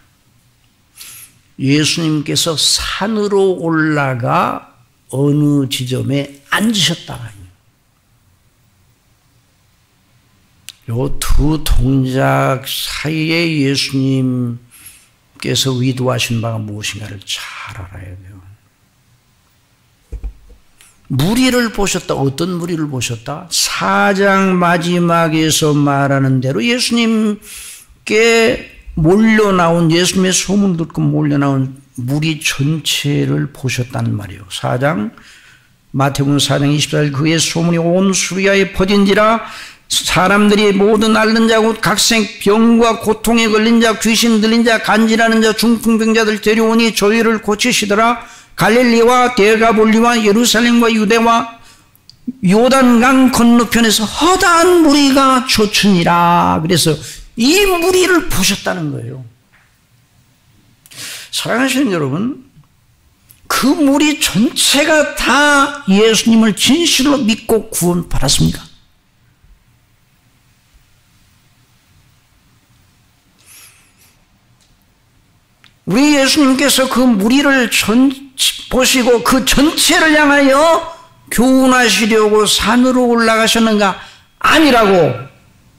예수님께서 산으로 올라가 어느 지점에 앉으셨다. 이 두 동작 사이에 예수님께서 의도하신 바가 무엇인가를 잘 알아야 돼요. 무리를 보셨다. 어떤 무리를 보셨다? 4장 마지막에서 말하는 대로 예수님께 몰려나온, 예수님의 소문 듣고 몰려나온 무리 전체를 보셨다는 말이에요. 4장, 마태복음 4장 24절, 그의 소문이 온 수리아에 퍼진지라 사람들이 모든 앓는 자 곧 각색 병과 고통에 걸린 자, 귀신 들린 자, 간질하는 자, 중풍병자들 데려오니 저희를 고치시더라. 갈릴리와 데가볼리와 예루살렘과 유대와 요단강 건너편에서 허다한 무리가 쫓으니라. 그래서 이 무리를 보셨다는 거예요. 사랑하시는 여러분, 그 무리 전체가 다 예수님을 진실로 믿고 구원받았습니까? 우리 예수님께서 그 무리를 보시고 그 전체를 향하여 교훈하시려고 산으로 올라가셨는가? 아니라고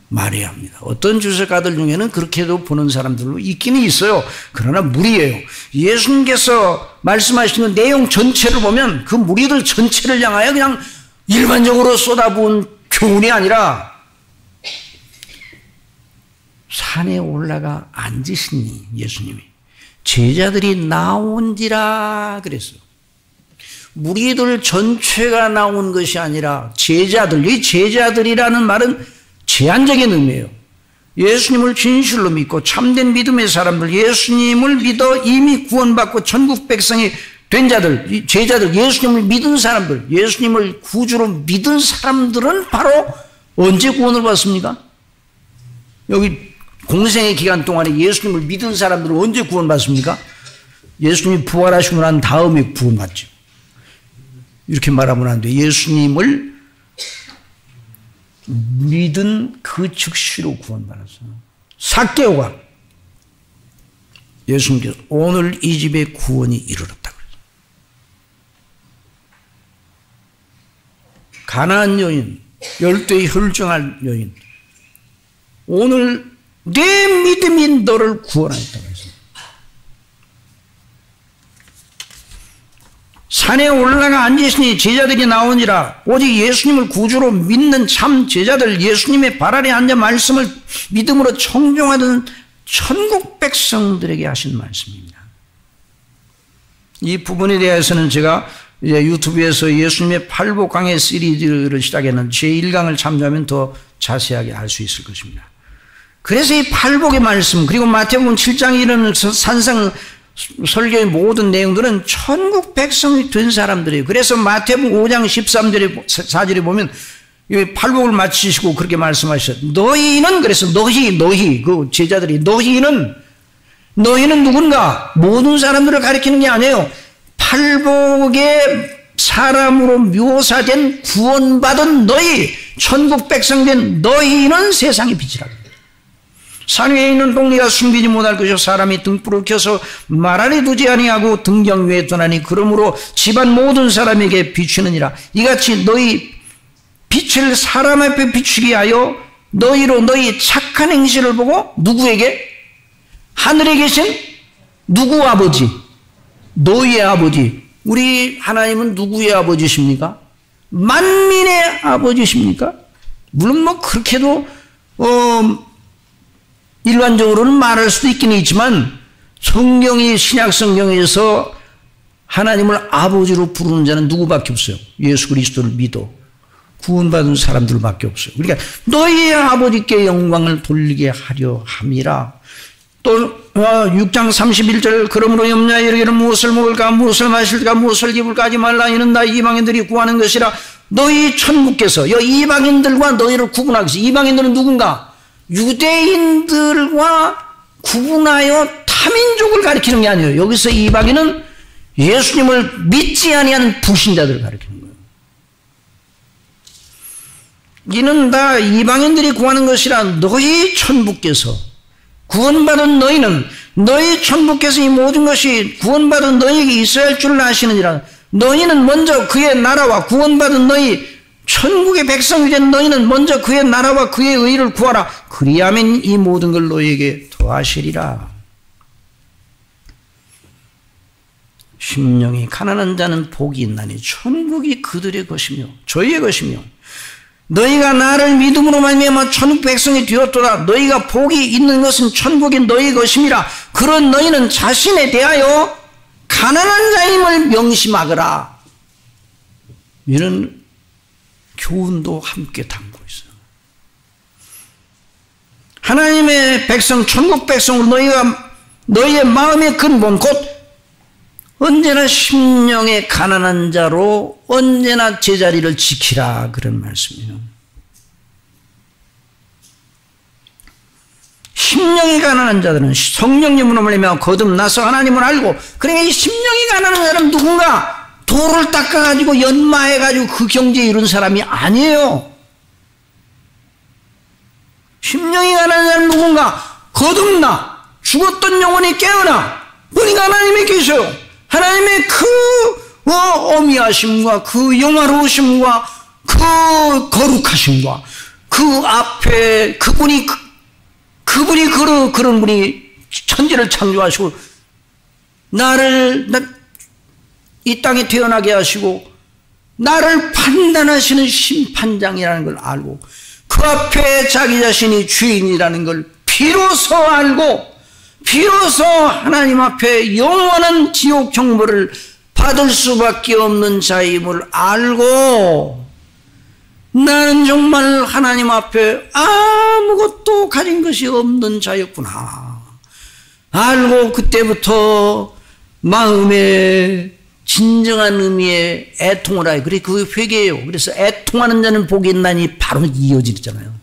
말해야 합니다. 어떤 주석가들 중에는 그렇게도 보는 사람들도 있기는 있어요. 그러나 무리예요. 예수님께서 말씀하시는 내용 전체를 보면 그 무리들 전체를 향하여 그냥 일반적으로 쏟아부은 교훈이 아니라 산에 올라가 앉으시니 예수님이 제자들이 나온지라 그랬어요. 무리들 전체가 나온 것이 아니라 제자들, 이 제자들이라는 말은 제한적인 의미예요. 예수님을 진실로 믿고 참된 믿음의 사람들, 예수님을 믿어 이미 구원받고 천국 백성이 된 자들, 제자들, 예수님을 믿은 사람들, 예수님을 구주로 믿은 사람들은 바로 언제 구원을 받습니까? 여기 공생의 기간 동안에 예수님을 믿은 사람들은 언제 구원받습니까? 예수님이 부활하시고 난 다음에 구원받죠. 이렇게 말하면 안 돼요. 예수님을 믿은 그 즉시로 구원받았어요. 삭개오가 예수님께서 오늘 이 집에 구원이 이르렀다 그랬어요. 가나안 여인, 열대에 혈증할 여인, 오늘 내 믿음이 너를 구원하였다고 했습니다. 산에 올라가 앉으시니 제자들이 나오니라. 오직 예수님을 구주로 믿는 참 제자들, 예수님의 발 아래 앉아 말씀을 믿음으로 청종하던 천국 백성들에게 하신 말씀입니다. 이 부분에 대해서는 제가 이제 유튜브에서 예수님의 팔복 강해 시리즈를 시작했는데 제1강을 참조하면 더 자세하게 알 수 있을 것입니다. 그래서 이 팔복의 말씀, 그리고 마태복음 7장에 이르는 산상 설교의 모든 내용들은 천국 백성이 된 사람들이에요. 그래서 마태복음 5장 13절에 4절에 보면 팔복을 마치시고 그렇게 말씀하셨어요. 너희는, 그래서 너희 그 제자들이 너희는 누군가? 모든 사람들을 가리키는 게 아니에요. 팔복의 사람으로 묘사된 구원받은 너희, 천국 백성 된 너희는 세상의 빛이라. 산 위에 있는 동리가 숨기지 못할 것이요 사람이 등불을 켜서 말 아래 두지 아니하고 등경 위에 두나니 그러므로 집안 모든 사람에게 비추느니라. 이같이 너희 빛을 사람 앞에 비추게 하여 너희로 너희 착한 행실을 보고 누구에게? 하늘에 계신 누구 아버지? 너희의 아버지. 우리 하나님은 누구의 아버지십니까? 만민의 아버지십니까? 물론 뭐 그렇게도 일반적으로는 말할 수도 있긴 있지만 성경이 신약 성경에서 하나님을 아버지로 부르는 자는 누구밖에 없어요. 예수 그리스도를 믿어 구원받은 사람들밖에 없어요. 그러니까 너희의 아버지께 영광을 돌리게 하려 함이라. 또 6장 31절 그러므로 염려하여 이르기를 무엇을 먹을까 무엇을 마실까 무엇을 입을까 하지 말라. 이는 다 이방인들이 구하는 것이라. 너희 천국께서 이방인들과 너희를 구분하기 위해서. 이방인들은 누군가? 유대인들과 구분하여 타민족을 가리키는 게 아니에요. 여기서 이방인은 예수님을 믿지 아니한 불신자들을 가리키는 거예요. 이는 다 이방인들이 구하는 것이라. 너희 천부께서 구원받은 너희는 너희 천부께서 이 모든 것이 구원받은 너희에게 있어야 할 줄을 아시느니라. 너희는 먼저 그의 나라와 구원받은 너희 천국의 백성이 된 너희는 먼저 그의 나라와 그의 의를 구하라. 그리하면 이 모든 걸 너희에게 더하시리라. 심령이 가난한 자는 복이 있나니 천국이 그들의 것이며 저희의 것이며 너희가 나를 믿음으로 말미암아 천국 백성이 되었도다. 너희가 복이 있는 것은 천국이 너희 것임이라. 그런 너희는 자신에 대하여 가난한 자임을 명심하거라. 이런 교훈도 함께 담고 있어요. 하나님의 백성, 천국 백성으로 너희의 마음의 근본 곧 언제나 심령의 가난한 자로 언제나 제자리를 지키라. 그런 말씀이에요. 심령이 가난한 자들은 성령님으로 말미암아 거듭나서 하나님을 알고. 그러니까 이 심령이 가난한 자는 누군가? 돌을 닦아가지고 연마해가지고 그 경지에 이룬 사람이 아니에요. 심령이 가난한 자는 누군가? 거듭나 죽었던 영혼이 깨어나 보니까 하나님이 계셔요. 하나님의 그 어미하심과 그 영화로우심과 그 거룩하심과 그 앞에 그분이 그런 분이 천지를 창조하시고 나를 이 땅에 태어나게 하시고 나를 판단하시는 심판장이라는 걸 알고 그 앞에 자기 자신이 주인이라는 걸 비로소 알고 비로소 하나님 앞에 영원한 지옥 정보를 받을 수밖에 없는 자임을 알고 나는 정말 하나님 앞에 아무것도 가진 것이 없는 자였구나 알고 그때부터 마음에 진정한 의미의 애통을 하여 그래 그게 회개예요. 그래서 애통하는 자는 복이 있나니 바로 이어지잖아요.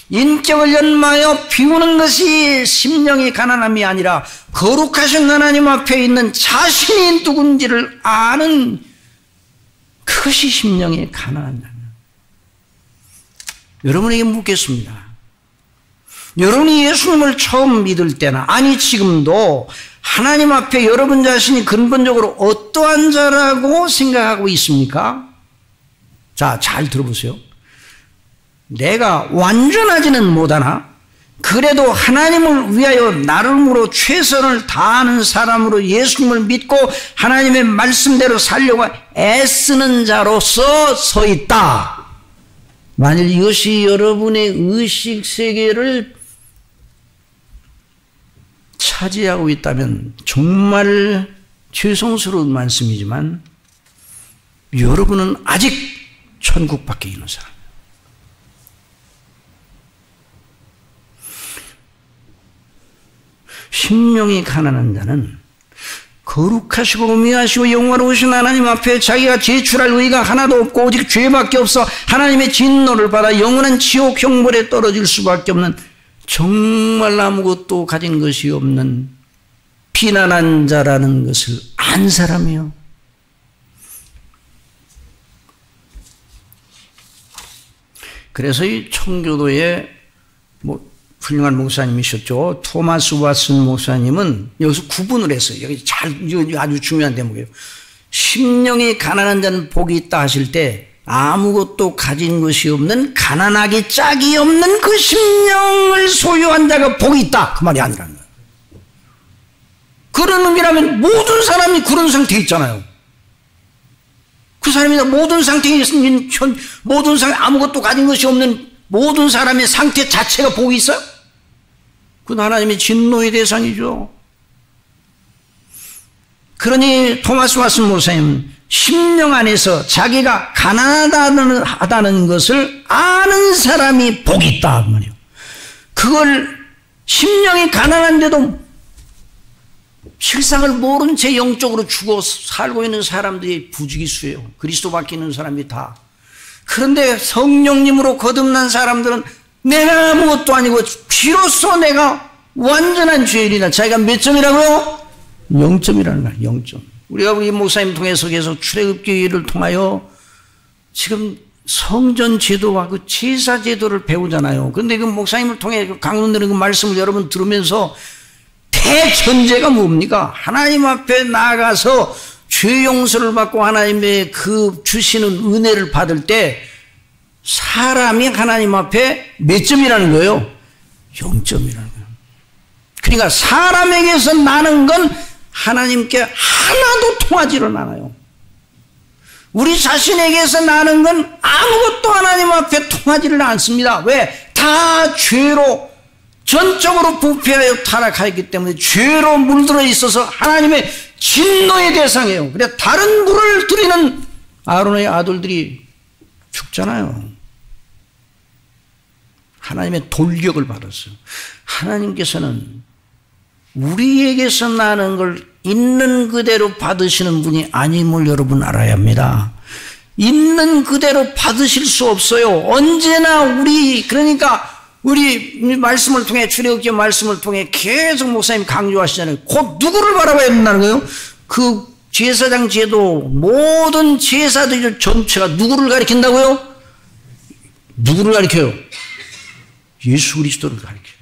인격을 연마하여 비우는 것이 심령의 가난함이 아니라 거룩하신 하나님 앞에 있는 자신이 누군지를 아는 그것이 심령의 가난한 자입니다. 여러분에게 묻겠습니다. 여러분이 예수님을 처음 믿을 때나 아니 지금도 하나님 앞에 여러분 자신이 근본적으로 어떠한 자라고 생각하고 있습니까? 자, 잘 들어보세요. 내가 완전하지는 못하나 그래도 하나님을 위하여 나름으로 최선을 다하는 사람으로 예수님을 믿고 하나님의 말씀대로 살려고 애쓰는 자로서 서 있다. 만일 이것이 여러분의 의식세계를 차지하고 있다면 정말 죄송스러운 말씀이지만 여러분은 아직 천국 밖에 있는 사람. 심령이 가난한 자는 거룩하시고 우미하시고 영화로우신 하나님 앞에 자기가 제출할 의가 하나도 없고 오직 죄밖에 없어 하나님의 진노를 받아 영원한 지옥 형벌에 떨어질 수밖에 없는 정말 아무것도 가진 것이 없는 비난한 자라는 것을 안 사람이요. 그래서 이 청교도에 훌륭한 목사님이셨죠. 토마스 왓슨 목사님은 여기서 구분을 했어요. 여기 아주 중요한 대목이에요. 심령이 가난한 자는 복이 있다 하실 때 아무것도 가진 것이 없는 가난하기 짝이 없는 그 심령을 소유한 자가 복이 있다. 그 말이 아니라는 거예요. 그런 의미라면 모든 사람이 그런 상태에 있잖아요. 그 사람이 모든 상태에 있으면 모든 사람이 아무것도 가진 것이 없는 모든 사람의 상태 자체가 복이 있어요? 그건 하나님의 진노의 대상이죠. 그러니 토마스 왓슨 목사님은 심령 안에서 자기가 가난하다는 것을 아는 사람이 복이 있다 그 말이에요. 그걸 심령이 가난한데도 실상을 모른 채 영적으로 죽어 살고 있는 사람들이 부지기수예요. 그리스도 밖에 있는 사람이 다. 그런데 성령님으로 거듭난 사람들은 내가 아무것도 아니고 비로소 내가 완전한 죄인이다. 자기가 몇 점이라고요? 0점이라는 거야. 0점. 우리가 우리 목사님 통해서 계속 출애굽기를 통하여 지금 성전 제도와 그 제사 제도를 배우잖아요. 그런데 그 목사님을 통해 강론되는 그 말씀을 여러분 들으면서 대전제가 뭡니까? 하나님 앞에 나아가서 죄 용서를 받고 하나님의 그 주시는 은혜를 받을 때 사람이 하나님 앞에 몇 점이라는 거예요? 0점이라는 거예요. 그러니까 사람에게서 나는 건 하나님께 하나도 통하지를 않아요. 우리 자신에게서 나는 건 아무것도 하나님 앞에 통하지를 않습니다. 왜? 다 죄로 전적으로 부패하여 타락하였기 때문에 죄로 물들어 있어서 하나님의 진노의 대상이에요. 그래 다른 물을 드리는 아론의 아들들이 죽잖아요. 하나님의 돌격을 받았어요. 하나님께서는 우리에게서 나는 걸 있는 그대로 받으시는 분이 아님을 여러분 알아야 합니다. 있는 그대로 받으실 수 없어요. 언제나 그러니까 우리 말씀을 통해 출애굽기 말씀을 통해 계속 목사님 강조하시잖아요. 곧 누구를 바라봐야 된다는 거예요? 그 제사장 제도 모든 제사들 전체가 누구를 가리킨다고요? 누구를 가리켜요? 예수 그리스도를 가리켜요.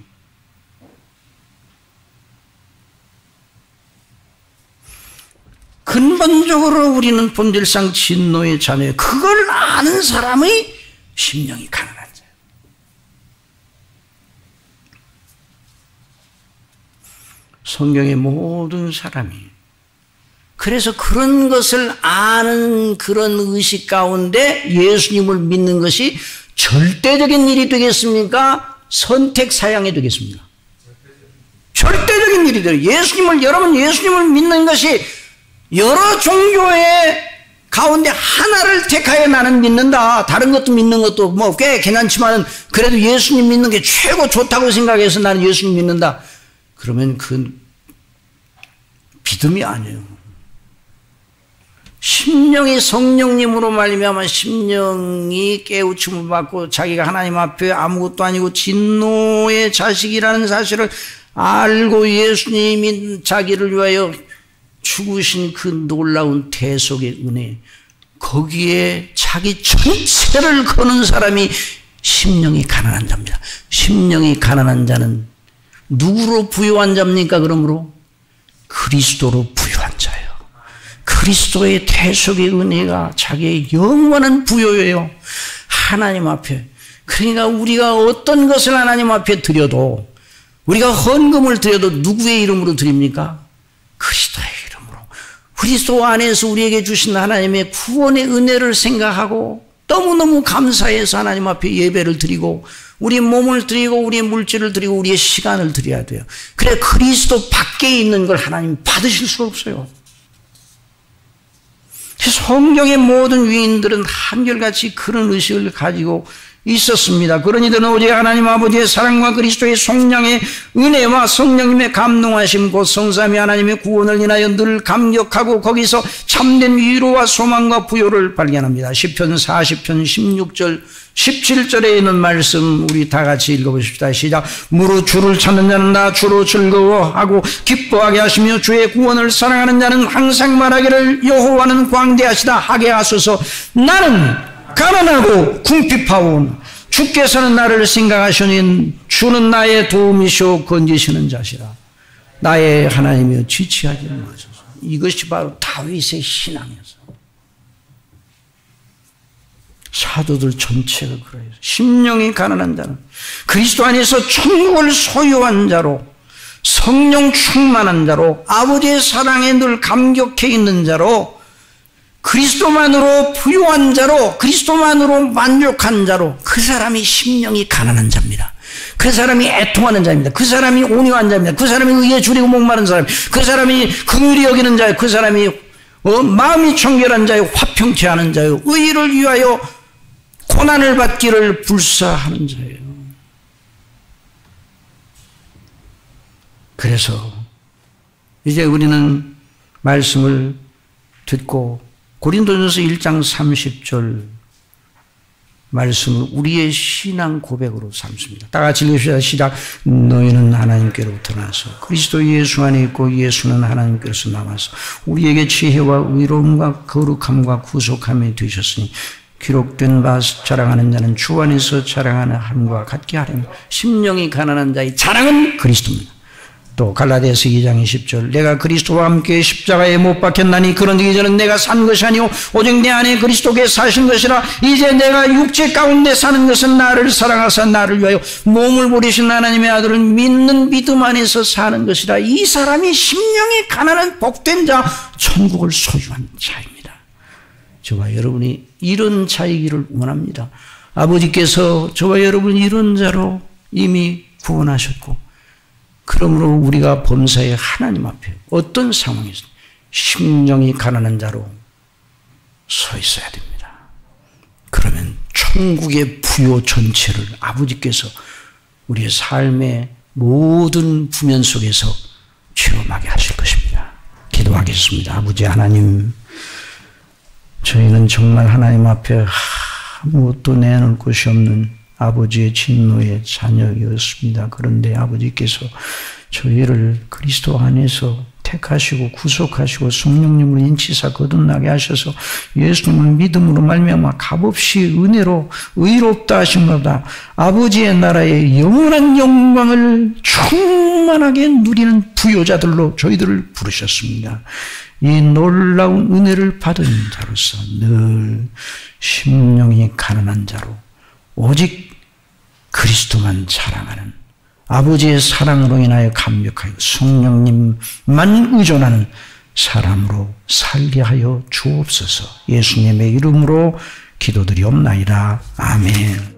근본적으로 우리는 본질상 진노의 자녀예요. 그걸 아는 사람의 심령이 가난한 자예요. 성경의 모든 사람이 그래서 그런 것을 아는 그런 의식 가운데 예수님을 믿는 것이 절대적인 일이 되겠습니까? 선택 사양이 되겠습니까? 절대적인 일이 돼요. 여러분 예수님을 믿는 것이 여러 종교의 가운데 하나를 택하여 나는 믿는다. 다른 것도 믿는 것도 꽤 괜찮지만 그래도 예수님 믿는 게 최고 좋다고 생각해서 나는 예수님 믿는다. 그러면 그 믿음이 아니에요. 심령이 성령님으로 말미암아 심령이 깨우침을 받고 자기가 하나님 앞에 아무것도 아니고 진노의 자식이라는 사실을 알고 예수님이 자기를 위하여 죽으신 그 놀라운 대속의 은혜, 거기에 자기 전체를 거는 사람이 심령이 가난한 자입니다. 심령이 가난한 자는 누구로 부유한 자입니까? 그러므로 그리스도로 부유한 자예요. 그리스도의 대속의 은혜가 자기의 영원한 부여예요. 하나님 앞에. 그러니까 우리가 어떤 것을 하나님 앞에 드려도, 우리가 헌금을 드려도 누구의 이름으로 드립니까? 그리스도의 이름으로. 그리스도 안에서 우리에게 주신 하나님의 구원의 은혜를 생각하고 너무너무 감사해서 하나님 앞에 예배를 드리고 우리 몸을 드리고 우리의 물질을 드리고 우리의 시간을 드려야 돼요. 그래 그리스도 밖에 있는 걸 하나님 받으실 수가 없어요. 성경의 모든 위인들은 한결같이 그런 의식을 가지고 있었습니다. 그런 이들은 오직 하나님 아버지의 사랑과 그리스도의 속량의 은혜와 성령님의 감동하심 곧 성삼위 하나님의 구원을 인하여 늘 감격하고 거기서 참된 위로와 소망과 부요를 발견합니다. 시편 40편 16절 17절에 있는 말씀 우리 다 같이 읽어보십시다. 시작. 무릇 주를 찾는 자는 다 주로 즐거워하고 기뻐하게 하시며 주의 구원을 사랑하는 자는 항상 말하기를 여호와는 광대하시다 하게 하소서. 나는 가난하고 궁핍하오나 주께서는 나를 생각하시니 주는 나의 도움이시오 건지시는 자시라. 나의 하나님이여 지체하지 마소서. 이것이 바로 다윗의 신앙이었어요. 사도들 전체가 그래요. 심령이 가난한 자는 그리스도 안에서 천국을 소유한 자로 성령 충만한 자로 아버지의 사랑에 늘 감격해 있는 자로 그리스도만으로 부유한 자로 그리스도만으로 만족한 자로 그 사람이 심령이 가난한 자입니다. 그 사람이 애통하는 자입니다. 그 사람이 온유한 자입니다. 그 사람이 의에 줄이고 목마른 사람, 그 사람이 긍휼히 여기는 자요, 그 사람이 마음이 청결한 자요, 화평케 하는 자요, 의를 위하여 고난을 받기를 불사하는 자예요. 그래서 이제 우리는 말씀을 듣고 고린도전서 1장 30절 말씀을 우리의 신앙 고백으로 삼습니다. 다 같이 읽읍시다. 시작. 너희는 하나님께로부터 나서 그리스도 예수 안에 있고 예수는 하나님께로서 나와서 우리에게 지혜와 의로움과 거룩함과 구속함이 되셨으니 기록된 바 자랑하는 자는 주 안에서 자랑하는 함과 같게 하려면 심령이 가난한 자의 자랑은 그리스도입니다. 또 갈라디아서 2장 20절 내가 그리스도와 함께 십자가에 못 박혔나니 그런즉 이제는 내가 산 것이 아니오 오직 내 안에 그리스도께 사신 것이라. 이제 내가 육체 가운데 사는 것은 나를 사랑하사 나를 위하여 몸을 버리신 하나님의 아들을 믿는 믿음 안에서 사는 것이라. 이 사람이 심령이 가난한 복된 자 천국을 소유한 자입니다. 저와 여러분이 이런 자이기를 원합니다. 아버지께서 저와 여러분 이런 자로 이미 구원하셨고 그러므로 우리가 범사에 하나님 앞에 어떤 상황에서 심령이 가난한 자로 서 있어야 됩니다. 그러면 천국의 부요 전체를 아버지께서 우리의 삶의 모든 부면 속에서 체험하게 하실 것입니다. 기도하겠습니다. 아버지 하나님, 저희는 정말 하나님 앞에 아무것도 내놓을 곳이 없는 아버지의 진노의 자녀였습니다. 그런데 아버지께서 저희를 그리스도 안에서 택하시고 구속하시고 성령님을 인치사 거듭나게 하셔서 예수님을 믿음으로 말미암아 값없이 은혜로 의롭다 하심보다 아버지의 나라의 영원한 영광을 충만하게 누리는 부요자들로 저희들을 부르셨습니다. 이 놀라운 은혜를 받은 자로서 늘 심령이 가난한 자로 오직 그리스도만 자랑하는 아버지의 사랑으로 인하여 감격하여 성령님만 의존하는 사람으로 살게 하여 주옵소서. 예수님의 이름으로 기도드리옵나이다. 아멘.